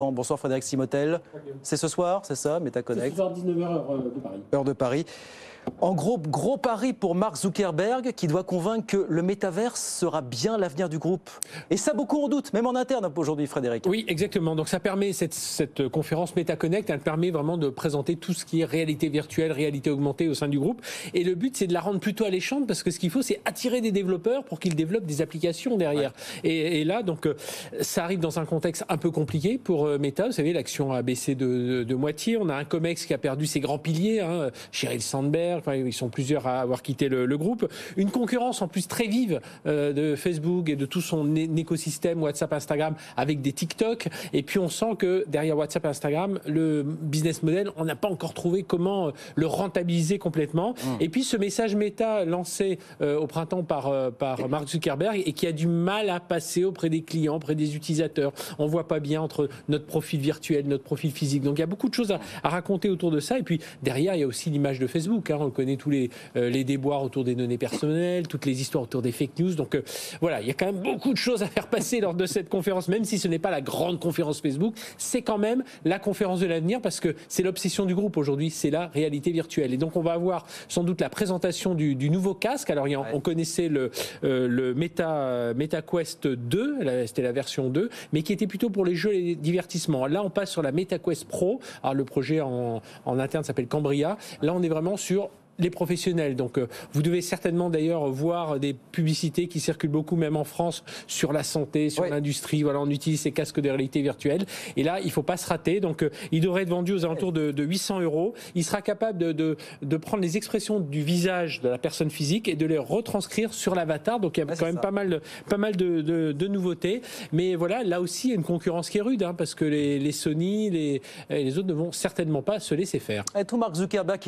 Bonsoir Frédéric Simotel. C'est ce soir, c'est ça, MetaConnect. C'est ce soir 19h heure de Paris. Heure de Paris. En gros pari pour Mark Zuckerberg qui doit convaincre que le métaverse sera bien l'avenir du groupe. Et ça, beaucoup en doutent, même en interne aujourd'hui, Frédéric. Oui, exactement. Donc ça permet, cette conférence MetaConnect, elle permet vraiment de présenter tout ce qui est réalité virtuelle, réalité augmentée au sein du groupe. Et le but, c'est de la rendre plutôt alléchante parce que ce qu'il faut, c'est attirer des développeurs pour qu'ils développent des applications derrière. Ouais. Et là, donc, ça arrive dans un contexte un peu compliqué pour Meta. Vous savez, l'action a baissé de moitié. On a un COMEX qui a perdu ses grands piliers, hein, Sheryl Sandberg. Enfin, ils sont plusieurs à avoir quitté le groupe. Une concurrence en plus très vive de Facebook et de tout son écosystème WhatsApp, Instagram avec des TikTok. Et puis on sent que derrière WhatsApp et Instagram, le business model, on n'a pas encore trouvé comment le rentabiliser complètement. Et puis ce message méta lancé au printemps par Mark Zuckerberg et qui a du mal à passer auprès des clients, auprès des utilisateurs. On voit pas bien entre notre profil virtuel, notre profil physique. Donc il y a beaucoup de choses à raconter autour de ça. Et puis derrière, il y a aussi l'image de Facebook. On connaît tous les déboires autour des données personnelles, toutes les histoires autour des fake news. Donc voilà, il y a quand même beaucoup de choses à faire passer lors de cette conférence, même si ce n'est pas la grande conférence Facebook, c'est quand même la conférence de l'avenir parce que c'est l'obsession du groupe aujourd'hui, c'est la réalité virtuelle. Et donc on va avoir sans doute la présentation du nouveau casque. Alors on connaissait le MetaQuest 2, c'était la version 2, mais qui était plutôt pour les jeux et les divertissements. Là on passe sur la MetaQuest Pro. Alors le projet en interne s'appelle Cambria. Là on est vraiment sur les professionnels. Donc, vous devez certainement d'ailleurs voir des publicités qui circulent beaucoup, même en France, sur la santé, sur l'industrie. Voilà, on utilise ces casques de réalité virtuelle. Et là, il ne faut pas se rater. Donc, il devrait être vendu aux alentours de 800 €. Il sera capable de prendre les expressions du visage de la personne physique et de les retranscrire sur l'avatar. Donc, il y a quand même pas mal de nouveautés. Mais voilà, là aussi, il y a une concurrence qui est rude, parce que les Sony, les autres ne vont certainement pas se laisser faire. Et tout Mark Zuckerberg